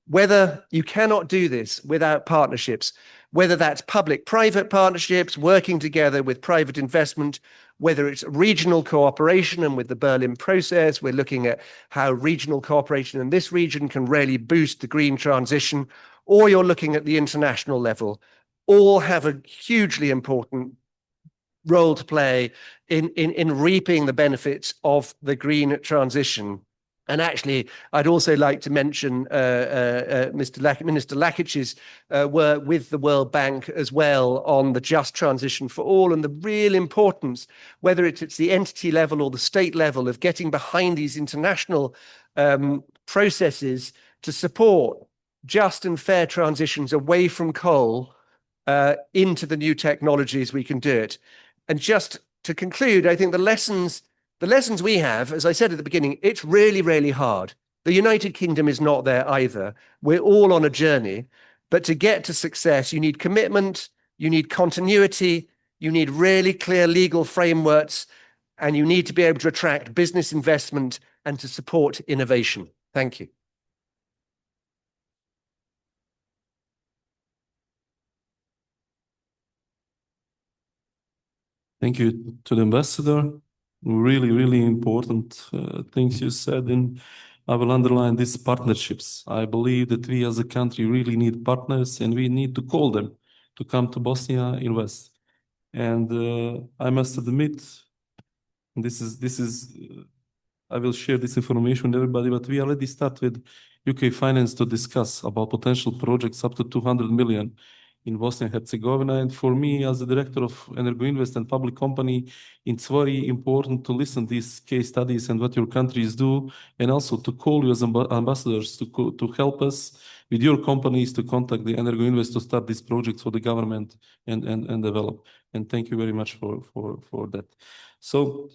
Whether you cannot do this without partnerships, whether that's public-private partnerships, working together with private investment, whether it's regional cooperation, and with the Berlin process, we're looking at how regional cooperation in this region can really boost the green transition, or you're looking at the international level, all have a hugely important role to play in reaping the benefits of the green transition. And actually, I'd also like to mention Minister Lolić's work with the World Bank as well on the just transition for all, and the real importance, whether it's the entity level or the state level, of getting behind these international processes to support just and fair transitions away from coal into the new technologies we can do it. And just to conclude, I think the lessons we have, as I said at the beginning, it's really, really hard. The United Kingdom is not there either. We're all on a journey, but to get to success, you need commitment, you need continuity, you need really clear legal frameworks, and you need to be able to attract business investment and to support innovation. Thank you. Thank you to the ambassador. Really, really important things you said, and I will underline these partnerships. I believe that we as a country really need partners, and we need to call them to come to Bosnia, invest. And I must admit, I will share this information with everybody, but we already start with UK Finance to discuss about potential projects up to 200 million in Bosnia and Herzegovina. And for me, as the director of Energoinvest and public company, it's very important to listen to these case studies and what your countries do, and also to call you as ambassadors to help us with your companies to contact the Energoinvest to start these projects for the government and develop. And thank you very much for that. So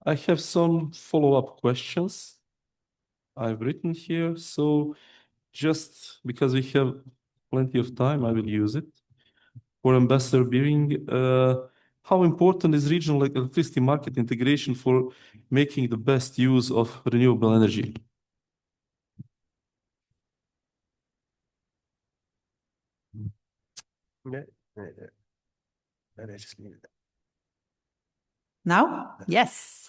I have some follow-up questions I've written here. So just because we have plenty of time, I will use it. For Ambassador Biering, how important is regional electricity market integration for making the best use of renewable energy? No, just leave it. Now? Yes.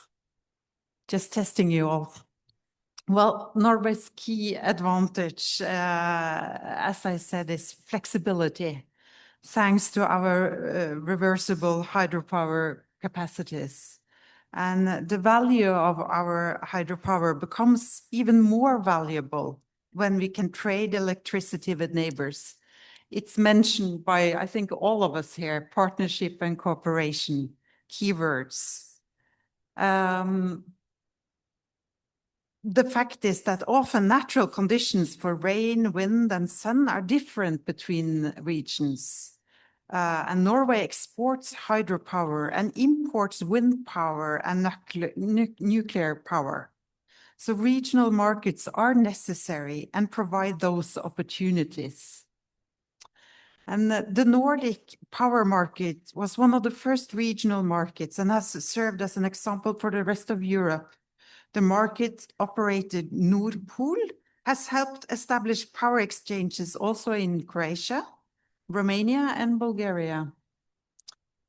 Just testing you all. Well, Norway's key advantage, as I said, is flexibility, thanks to our reversible hydropower capacities. And the value of our hydropower becomes even more valuable when we can trade electricity with neighbors. It's mentioned by, I think, all of us here, partnership and cooperation, keywords. The fact is that often natural conditions for rain, wind, and sun are different between regions. And Norway exports hydropower and imports wind power and nuclear power. So regional markets are necessary and provide those opportunities. And the Nordic power market was one of the first regional markets and has served as an example for the rest of Europe. The market operated Nord Pool has helped establish power exchanges also in Croatia, Romania, and Bulgaria.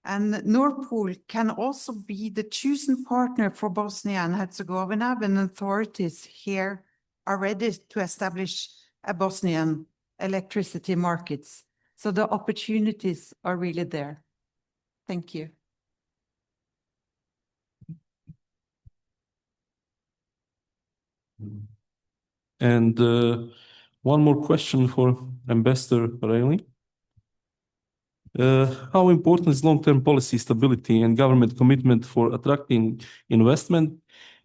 And Nord Pool can also be the chosen partner for Bosnia and Herzegovina when authorities here are ready to establish a Bosnian electricity markets. So the opportunities are really there. Thank you. And one more question for Ambassador Reilly. How important is long-term policy stability and government commitment for attracting investment?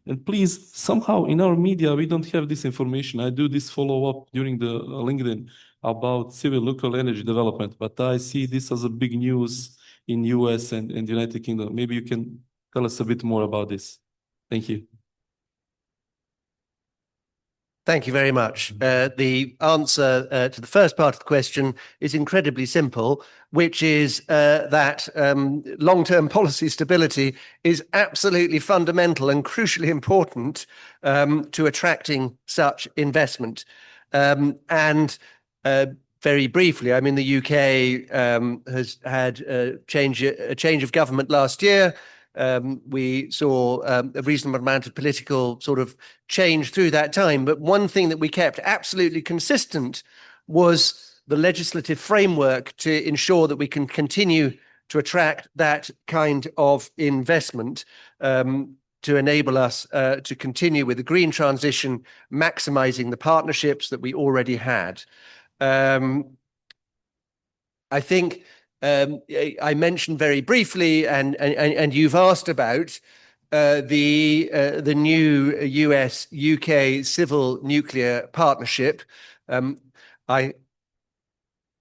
And please, somehow in our media, we don't have this information. I do this follow-up during the LinkedIn about civil local energy development, but I see this as a big news in US and the United Kingdom. Maybe you can tell us a bit more about this. Thank you. Thank you very much. The answer to the first part of the question is incredibly simple, which is that long-term policy stability is absolutely fundamental and crucially important to attracting such investment. Very briefly, I mean, the UK has had a change of government last year. We saw a reasonable amount of political sort of change through that time. But one thing that we kept absolutely consistent was the legislative framework to ensure that we can continue to attract that kind of investment to enable us to continue with the green transition, maximizing the partnerships that we already had. I think I mentioned very briefly, and you've asked about the new US-UK civil nuclear partnership. I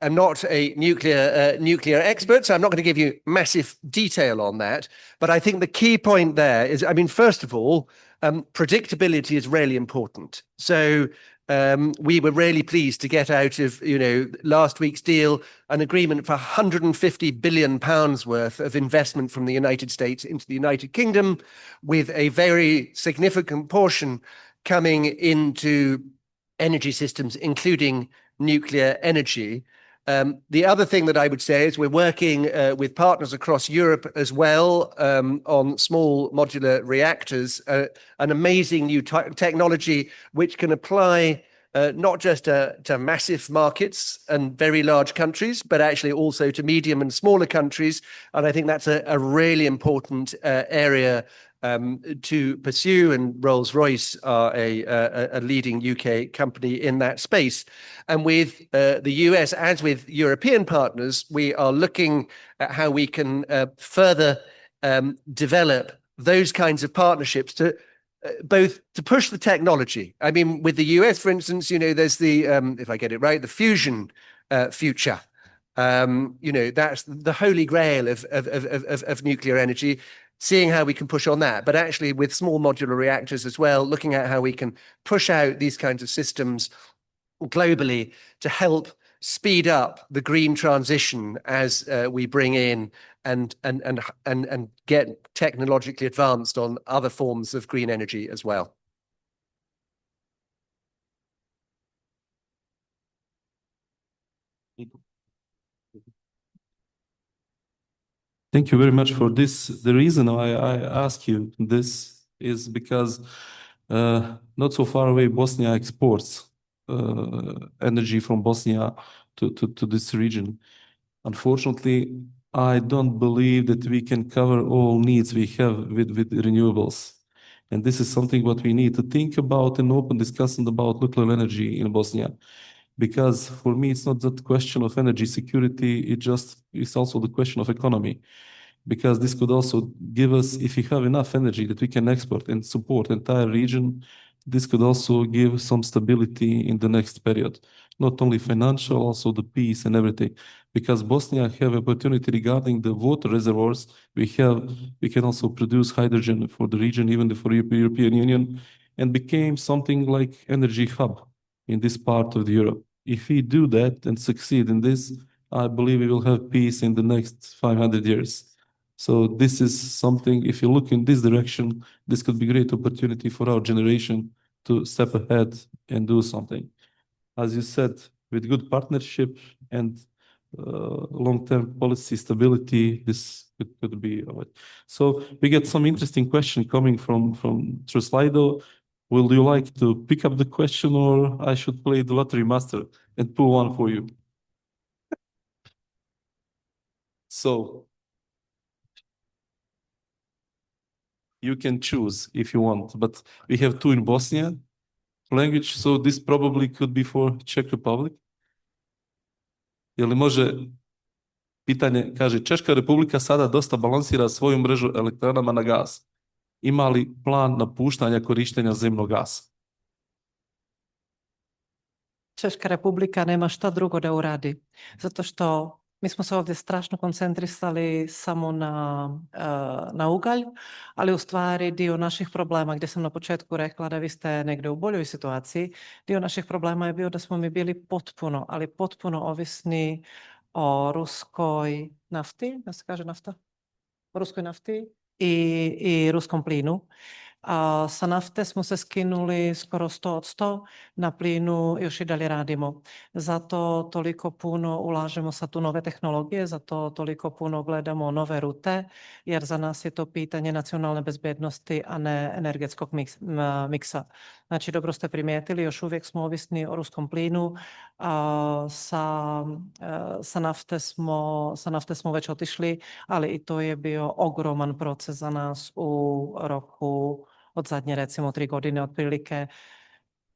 am not a nuclear expert, so I'm not going to give you massive detail on that. But I think the key point there is, I mean, first of all, predictability is really important. So we were really pleased to get out of, last week's deal, an agreement for £150 billion worth of investment from the United States into the United Kingdom, with a very significant portion coming into energy systems, including nuclear energy. The other thing that I would say is we're working with partners across Europe as well on small modular reactors, an amazing new technology which can apply not just to massive markets and very large countries, but actually also to medium and smaller countries. And I think that's a really important area to pursue, and Rolls-Royce are a leading UK company in that space. And with the US, as with European partners, we are looking at how we can further develop those kinds of partnerships to both to push the technology. I mean, with the US, for instance, there's the, if I get it right, the fusion future. That's the holy grail of nuclear energy, seeing how we can push on that. But actually with small modular reactors as well, looking at how we can push out these kinds of systems globally to help speed up the green transition as we bring in and get technologically advanced on other forms of green energy as well. Thank you very much for this. The reason why I ask you this is because not so far away, Bosnia exports energy from Bosnia to this region. Unfortunately, I don't believe that we can cover all needs we have with renewables. And this is something what we need to think about and open discussion about nuclear energy in Bosnia. Because for me, it's not that question of energy security, it's also the question of economy. Because this could also give us, if we have enough energy that we can export and support the entire region, this could also give some stability in the next period. Not only financial, also the peace and everything. Because Bosnia have opportunity regarding the water reservoirs we can also produce hydrogen for the region, even for the European Union, and became something like energy hub in this part of Europe. If we do that and succeed in this, I believe we will have peace in the next 500 years. So this is something, if you look in this direction, this could be a great opportunity for our generation to step ahead and do something. As you said, with good partnership and long-term policy stability, this could be. So we get some interesting question coming from through Slido. Will you like to pick up the question, or I should play the lottery master and pull one for you? So you can choose if you want, but we have two in Bosnian language, so this probably could be for Czech Republic. Je li može, pitanje kaže, Češka Republika sada dosta balansira svoju mrežu elektranama na gas. Ima li plan napuštanja korištenja zemnog gasa? Češka Republika nema šta drugo da uradi, zato što mi smo se ovdje strašno koncentrisali samo na ugalj, ali u stvari dio naših problema, gdje sam na početku rekla da vi ste negdje u boljoj situaciji, dio naših problema je bio da smo mi bili potpuno, ali potpuno ovisni o ruskoj nafti, da se kaže nafta? O ruskoj nafti i ruskom plinu. Sa nafte smo se skinuli skoro 100 od 100, na plinu još i dalje radimo. Zato toliko puno ulažemo sad u nove tehnologije, zato toliko puno gledamo nove rute, jer za nas je to pitanje nacionalne bezbednosti, a ne energetskog miksa. Znači, dobro ste primijetili, još uvijek smo ovisni o ruskom plinu, sa nafte smo već otišli, ali i to je bio ogroman proces za nas u roku od zadnje, recimo, 3 godine otprilike.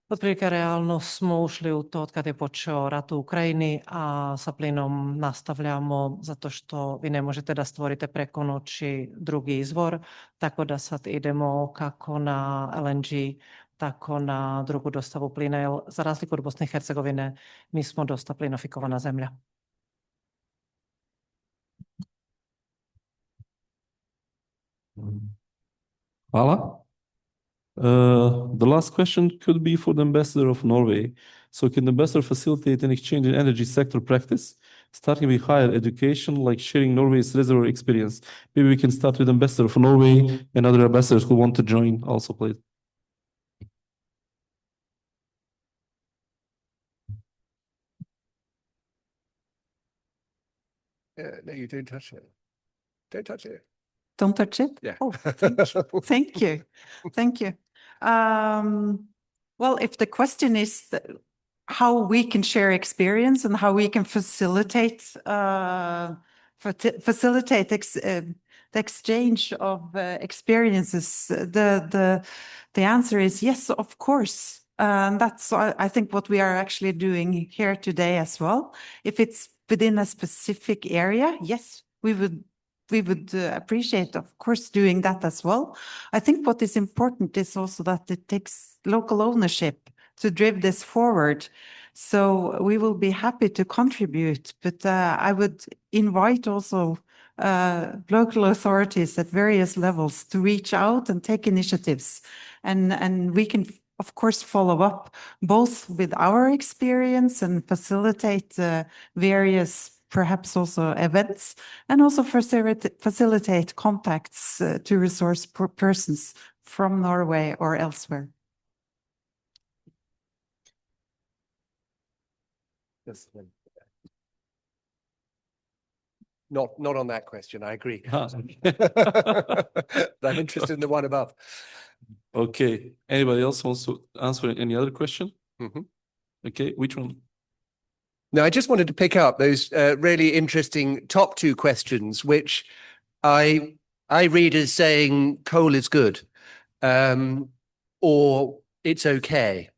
Otprilike realno smo ušli u to od kada je počeo rat u Ukrajini, a sa plinom nastavljamo zato što vi ne možete da stvorite preko noći drugi izvor, tako da sad idemo kako na LNG, tako na drugu dostavu plina, jer za razliku od Bosne i Hercegovine mi smo dosta plinofikovana zemlja. Hvala. The last question could be for the ambassador of Norway. So can the ambassador facilitate an exchange in energy sector practice, starting with higher education, like sharing Norway's reservoir experience? Maybe we can start with the ambassador of Norway and other ambassadors who want to join also, please. No, you don't touch it. Don't touch it. Don't touch it? Yeah. Oh, thank you. Thank you. Well, if the question is how we can share experience and how we can facilitate the exchange of experiences, the answer is yes, of course. That's, I think, what we are actually doing here today as well. If it's within a specific area, yes, we would appreciate, of course, doing that as well. I think what is important is also that it takes local ownership to drive this forward. So we will be happy to contribute, but I would invite also local authorities at various levels to reach out and take initiatives. And we can of course, follow up both with our experience and facilitate various, perhaps also events, and also facilitate contacts to resource persons from Norway or elsewhere. Yes. Not on that question, I agree. But I'm interested in the one above. Okay. Anybody else wants to answer any other question? Mhm. Okay, which one? Now, I just wanted to pick up those really interesting top two questions, which I read as saying coal is good, or it's okay.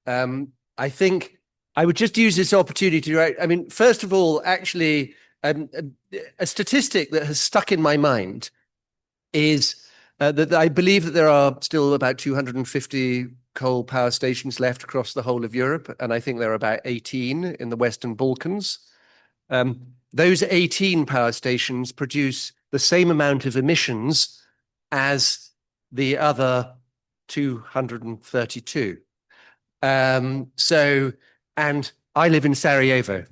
I think I would just use this opportunity to write. I mean, first of all, actually, a statistic that has stuck in my mind is that I believe that there are still about 250 coal power stations left across the whole of Europe, and I think there are about 18 in the Western Balkans. Those 18 power stations produce the same amount of emissions as the other 232. And I live in Sarajevo,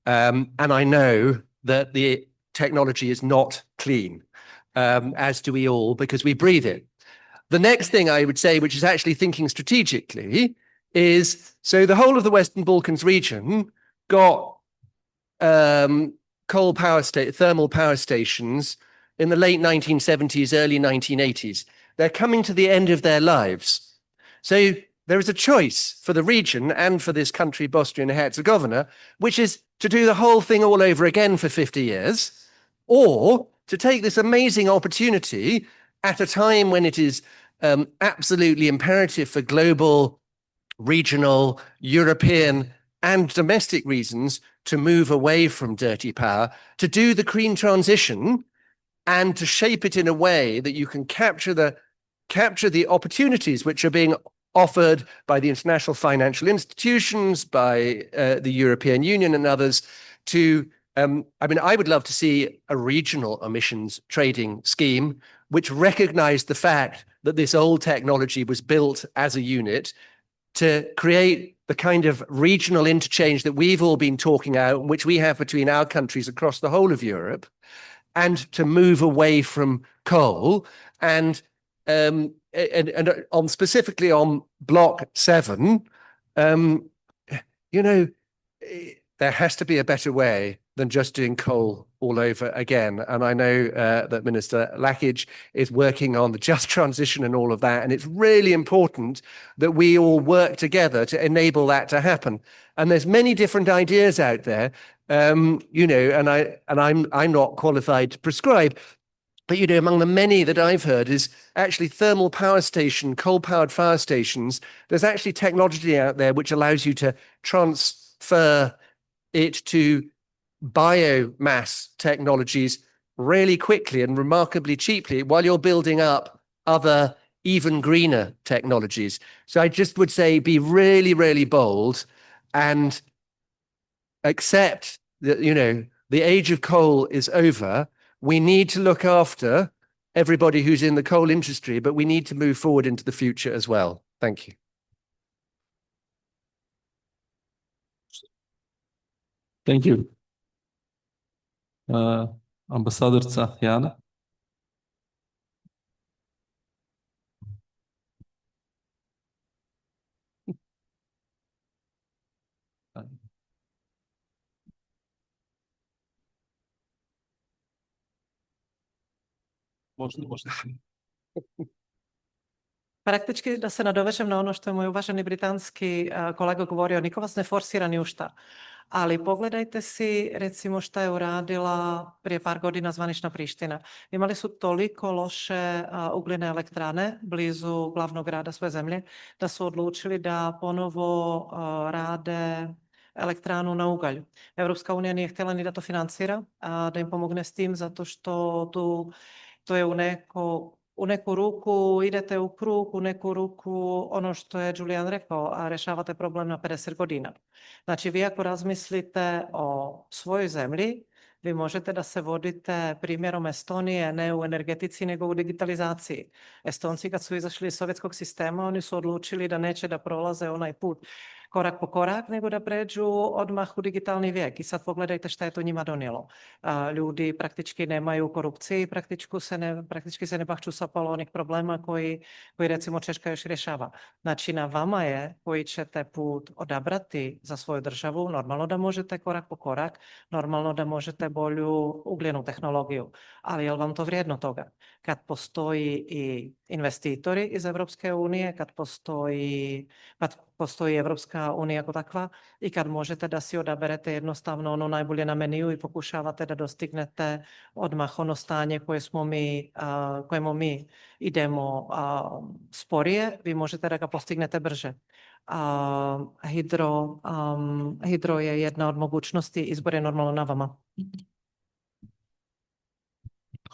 and I know that the technology is not clean, as do we all, because we breathe it. The next thing I would say, which is actually thinking strategically, is so the whole of the Western Balkans region got thermal power stations in the late 1970s, early 1980s. They're coming to the end of their lives. So there is a choice for the region and for this country, Bosnia and Herzegovina, which is to do the whole thing all over again for 50 years, or to take this amazing opportunity at a time when it is absolutely imperative for global, regional, European, and domestic reasons to move away from dirty power, to do the green transition and to shape it in a way that you can capture the opportunities which are being offered by the international financial institutions, by the European Union and others to, I mean, I would love to see a regional emissions trading scheme which recognized the fact that this old technology was built as a unit to create the kind of regional interchange that we've all been talking about, which we have between our countries across the whole of Europe, and to move away from coal. And on specifically on Block 7, you know, there has to be a better way than just doing coal all over again. And I know that Minister Lolić is working on the just transition and all of that. And it's really important that we all work together to enable that to happen. And there's many different ideas out there, you know, and I'm not qualified to prescribe. But, you know, among the many that I've heard is actually thermal power station, coal-powered power stations. There's actually technology out there which allows you to transfer it to biomass technologies really quickly and remarkably cheaply while you're building up other even greener technologies. So I just would say be really, really bold and accept that, you know, the age of coal is over. We need to look after everybody who's in the coal industry, but we need to move forward into the future as well. Thank you. Thank you. Ambasadorca Jana. Možda. Praktički da se nadovežem na ono što je moj uvaženi britanski kolega govorio, niko vas ne forsira ni u šta. Ali pogledajte si recimo šta je uradila prije par godina zvanična Priština. Imali su toliko loše ugljene elektrane blizu glavnog grada svoje zemlje da su odlučili da ponovo rade elektranu na ugalj. Evropska unija nije htjela ni da to financira, da im pomogne s tim zato što to je u neku ruku idete u krug, u neku ruku ono što je Julian rekao, a rešavate problem na 50 godina. Znači vi ako razmislite o svojoj zemlji, Vi možete da se vodite primjerom Estonije, ne u energetici, nego u digitalizaciji. Estonci kad su izašli iz sovjetskog sistema, oni su odlučili da neće da prolaze onaj put korak po korak, nego da pređu odmah u digitalni vijek. I sad pogledajte šta je to njima donijelo. Ljudi praktički nemaju korupcije i praktički se ne bakću sa pola onih problema koji recimo Češka još rješava. Znači na vama je koji ćete put odabrati za svoju državu. Normalno da možete korak po korak, normalno da možete bolju ugljenu tehnologiju, ali je li vam to vrijedno toga? Kad postoji i investitori iz Evropske unije, kad postoji Evropska unija kao takva i kad možete da si odaberete jednostavno ono najbolje na meniju i pokušavate da dostignete odmah ono stanje kojemu mi idemo sporije, vi možete da ga postignete brže. Hidro je jedna od mogućnosti, izbor je normalno na vama.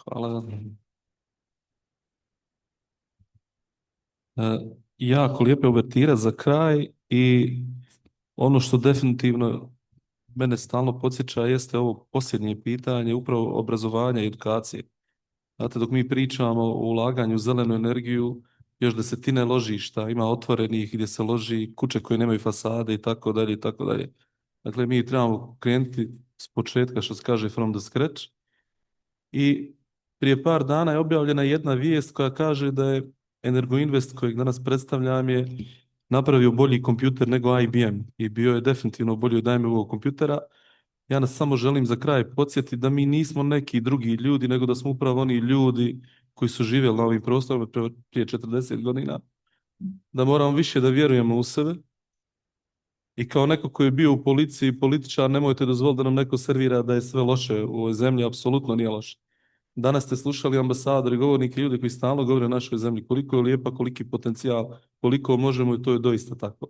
Hvala. Jako lijepe uvertire za kraj i ono što definitivno mene stalno podsjeća jeste ovo posljednje pitanje, upravo obrazovanja i edukacije. Znate, dok mi pričamo o ulaganju u zelenu energiju, još desetine ložišta ima otvorenih gdje se loži kuće koje nemaju fasade i tako dalje i tako dalje. Dakle, mi trebamo krenuti s početka, što se kaže from the scratch. I prije par dana je objavljena jedna vijest koja kaže da je Energoinvest kojeg danas predstavljam je napravio bolji kompjuter nego IBM i bio je definitivno bolji od IBM-ovog kompjutera. Ja nas samo želim za kraj podsjetiti da mi nismo neki drugi ljudi, nego da smo upravo oni ljudi koji su živjeli na ovim prostorima prije 40 godina, da moramo više da vjerujemo u sebe. I kao neko koji je bio u policiji, političar, nemojte dozvoliti da nam neko servira da je sve loše u ovoj zemlji, apsolutno nije loše. Danas ste slušali ambasadore, govornike, ljudi koji stalno govore o našoj zemlji, koliko je lijepa, koliki potencijal, koliko možemo i to je doista tako.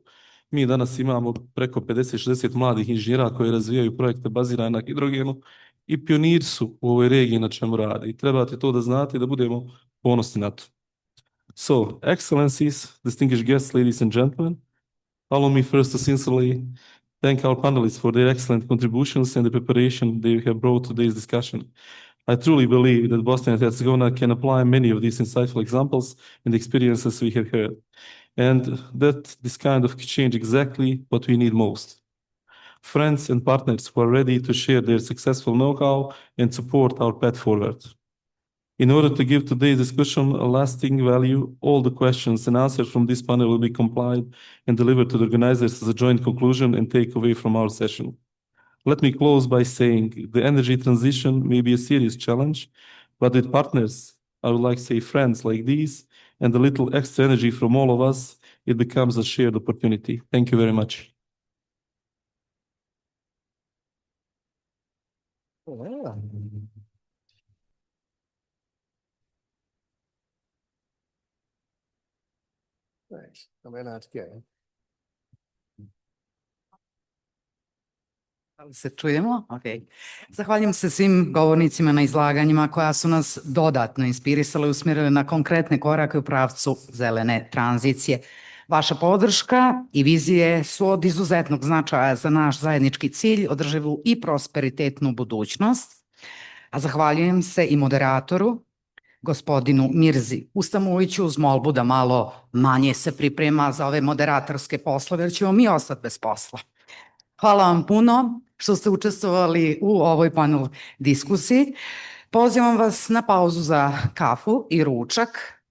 Mi danas imamo preko 50-60 mladih inženjera koji razvijaju projekte bazirane na hidrogenu i pioniri su u ovoj regiji na čemu rade. I trebate to da znate i da budemo ponosni na to. So, excellencies, distinguished guests, ladies and gentlemen, allow me first to sincerely thank our panelists for their excellent contributions and the preparation they have brought to today's discussion. I truly believe that Bosnia and Herzegovina can apply many of these insightful examples and experiences we have heard, and that this kind of change exactly what we need most. Friends and partners who are ready to share their successful know-how and support our path forward. In order to give today's discussion a lasting value, all the questions and answers from this panel will be compiled and delivered to the organizers as a joint conclusion and takeaway from our session. Let me close by saying the energy transition may be a serious challenge, but with partners, I would like to say friends like these, and a little extra energy from all of us, it becomes a shared opportunity. Thank you very much. Nice. Am I allowed to go? Da li se čujemo? Okay. Zahvaljujem se svim govornicima na izlaganjima koja su nas dodatno inspirisale i usmjerile na konkretne korake u pravcu zelene tranzicije. Vaša podrška i vizije su od izuzetnog značaja za naš zajednički cilj, održivu i prosperitetnu budućnost. A zahvaljujem se i moderatoru, gospodinu Mirzi Ustamujiću, uz molbu da malo manje se priprema za ove moderatorske poslove, jer ćemo mi ostati bez posla. Hvala vam puno što ste učestvovali u ovoj panel diskusiji. Pozivam vas na pauzu za kafu i ručak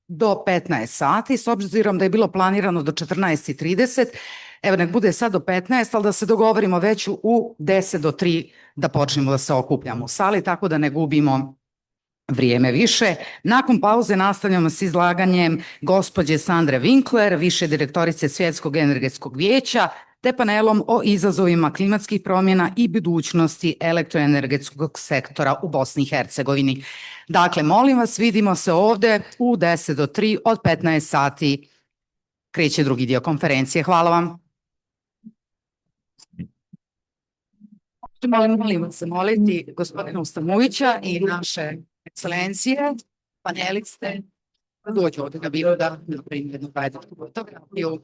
do 15 sati, s obzirom da je bilo planirano do 14:30. Evo, nek bude sad do 15, ali da se dogovorimo već u 10 do 3 da počnemo da se okupljamo u sali, tako da ne gubimo vrijeme više. Nakon pauze nastavljamo s izlaganjem gospođe Sandre Winkler, više direktorice Svjetskog energetskog vijeća, te panelom o izazovima klimatskih promjena i budućnosti elektroenergetskog sektora u Bosni i Hercegovini. Dakle, molim vas, vidimo se ovdje u 10 do 3 od 15 sati. Kreće drugi dio konferencije. Hvala vam. Molim se moliti gospodina Ustamujića i naše ekscelencije, paneliste, da dođu ovdje na bilo da napravim jednu fotografiju.